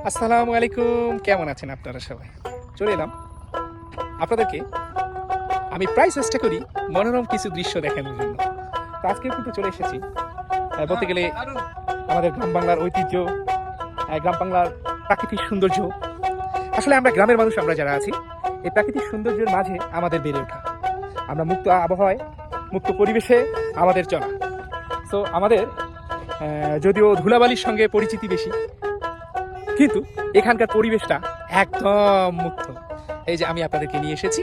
আসসালামু আলাইকুম, কেমন আছেন আপনারা সবাই? চলে এলাম আপনাদেরকে। আমি প্রায় চেষ্টা করি মনোরম কিছু দৃশ্য দেখানোর জন্য। তো আজকেও কিন্তু চলে এসেছি বলতে গেলে আমাদের গ্রাম বাংলার ঐতিহ্য, গ্রাম বাংলার প্রাকৃতিক সৌন্দর্য। আসলে আমরা গ্রামের মানুষ, আমরা যারা আছি এই প্রাকৃতিক সৌন্দর্যের মাঝে আমাদের বেড়ে ওঠা, আমরা মুক্ত আবহাওয়ায় মুক্ত পরিবেশে আমাদের চলা। সো আমাদের যদিও ধুলাবালির সঙ্গে পরিচিতি বেশি, কিন্তু এখানকার পরিবেশটা একদম মুক্ত। এই যে আমি আপনাদেরকে নিয়ে এসেছি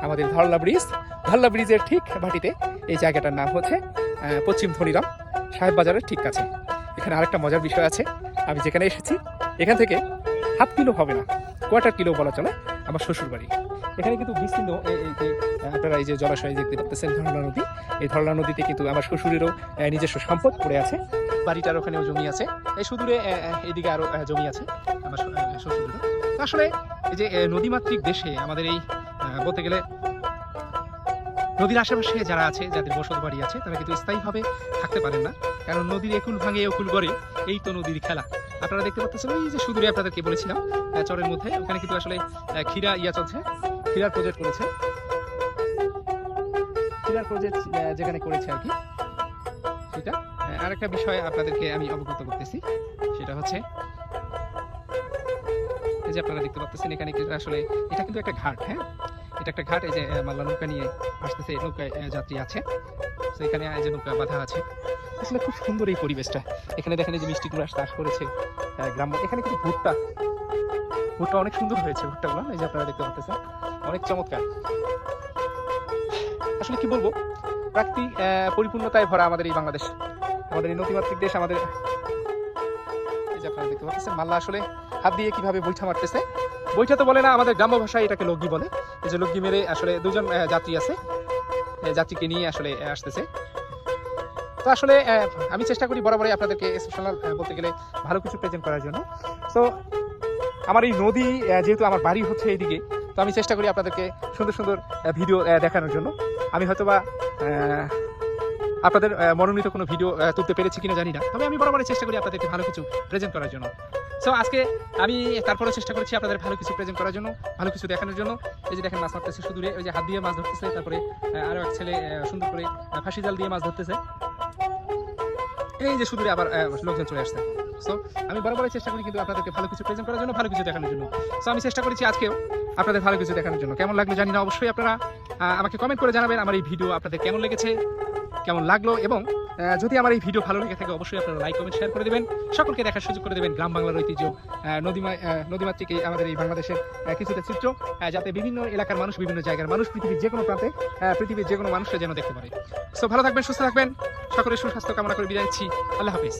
আমাদের ধরলা ব্রিজের ঠিক ভাটিতে। এই জায়গাটার নাম হচ্ছে পশ্চিম ধনিরাম সাহেব বাজারের ঠিক কাছে। এখানে আরেকটা মজার বিষয় আছে, আমি যেখানে এসেছি এখান থেকে হাফ কিলো হবে না, কোয়ার্টার কিলো বলা চলে আমার শ্বশুর বাড়ি। এখানে কিন্তু বিস্তীর্ণ এই যে আপনারা এই যে জলাশয় দেখতে পাচ্ছেন ধরলা নদী, এই ধরলা নদীতে কিন্তু আমার শ্বশুরেরও নিজস্ব সম্পদ পড়ে আছে। বাড়িটার ওখানেও জমি আছে, এই সুদূরে এইদিকে আরও জমি আছে আমার শ্বশুরেরও। আসলে এই যে নদীমাতৃক দেশে আমাদের এই বলতে গেলে নদীর আশেপাশে যারা আছে, যাদের বসত বাড়ি আছে, তারা কিন্তু স্থায়ীভাবে থাকতে পারেন না, কারণ নদীর একুল ভাঙে একুল গড়ে, এই তো নদীর খেলা। আপনারা দেখতে পাচ্ছেন ওই যে সুদূরে আপনাদেরকে বলেছিলাম চরের মধ্যে, ওখানে কিন্তু আসলে ক্ষীরা চলছে, ক্ষীরার প্রজেক্ট করেছে, ক্ষীরার প্রজেক্ট যেখানে করেছে আর কি। সেটা আরেকটা বিষয় আপনাদেরকে আমি অবগত করতেছি, সেটা হচ্ছে এই যে আপনারা দেখতে পাচ্ছেন এখানে কিন্তু আসলে এটা কিন্তু একটা ঘাট। হ্যাঁ, এটা একটা ঘাট। এই যে মাল্লা নৌকা নিয়ে আসতেছে, নৌকায় যাত্রী আছে, তো এখানে এই যে নৌকা বাঁধা আছে। আসলে খুব সুন্দর এই পরিবেশটা। এখানে দেখেন এই যে মিষ্টি কুমড়া চাষ করেছে গ্রাম্য। এখানে কিন্তু ভুট্টা অনেক সুন্দর হয়েছে, ভুট্টাগুলো এই যে আপনারা দেখতে পাচ্ছেন, অনেক চমৎকার। আসলে কি বলবো, প্রাকৃতিক পরিপূর্ণতায় ভরা আমাদের এই বাংলাদেশ, আমাদের এই নদীমাতৃক দেশ। আমাদের এই যে আপনারা দেখতে পাচ্ছেন মাল্লা আসলে হাত দিয়ে কিভাবে বৈঠা মারতেছে। বৈঠা তো বলে না, আমাদের গ্রাম্য ভাষায় এটাকে লগি বলে। এই যে লগি মেরে আসলে দুজন যাত্রী আছে, যাত্রীকে নিয়ে আসলে আসতেছে। তো আসলে আমি চেষ্টা করি বরাবরই আপনাদেরকে স্পেশাল বলতে গেলে ভালো কিছু প্রেজেন্ট করার জন্য। সো আমার এই নদী যেহেতু আমার বাড়ি হচ্ছে এইদিকে, তো আমি চেষ্টা করি আপনাদেরকে সুন্দর সুন্দর ভিডিও দেখানোর জন্য। আমি হয়তোবা আপনাদের মনোনীত কোনো ভিডিও তুলতে পেরেছি কিনা জানি না, তবে আমি বরাবরই চেষ্টা করি আপনাদেরকে ভালো কিছু প্রেজেন্ট করার জন্য। সো আজকে আমি তারপরে চেষ্টা করেছি আপনাদের ভালো কিছু প্রেজেন্ট করার জন্য, ভালো কিছু দেখানোর জন্য। এই যে দেখেন মাছ মারতেছে সুদূরে, ওই যে হাত দিয়ে মাছ ধরতেছে, তারপরে আরও এক ছেলে সুন্দর করে ফাঁসি জাল দিয়ে মাছ ধরতেছে। এই যে সুদূরে আবার লোকজন চলে আসছে। সো আমি বরাবরই চেষ্টা করি কিন্তু আপনাদেরকে ভালো কিছু প্রেজেন্ট করার জন্য, ভালো কিছু দেখানোর জন্য। সো আমি চেষ্টা করেছি আজকেও আপনাদের ভালো কিছু দেখানোর জন্য। কেমন লাগলো জানি না, অবশ্যই আপনারা আমাকে কমেন্ট করে জানাবেন আমার এই ভিডিও আপনাদের কেমন লেগেছে, কেমন লাগলো। এবং যদি আমার এই ভিডিও ভালো লেগে থাকে অবশ্যই আপনারা লাইক কমেন্ট শেয়ার করে দেবেন, সকলকে দেখার সুযোগ করে দেবেন গ্রাম বাংলার ঐতিহ্য, নদীমাতৃক আমাদের এই বাংলাদেশের কিছুটা চিত্র, যাতে বিভিন্ন এলাকার মানুষ, বিভিন্ন জায়গার মানুষ, পৃথিবীর যে কোনো প্রান্তে, পৃথিবীর যে কোনো মানুষরা যেন দেখতে পারে। সো ভালো থাকবেন, সুস্থ থাকবেন, সকলের সুস্বাস্থ্য কামনা করে বিদায় নিচ্ছি। আল্লাহ হাফিজ।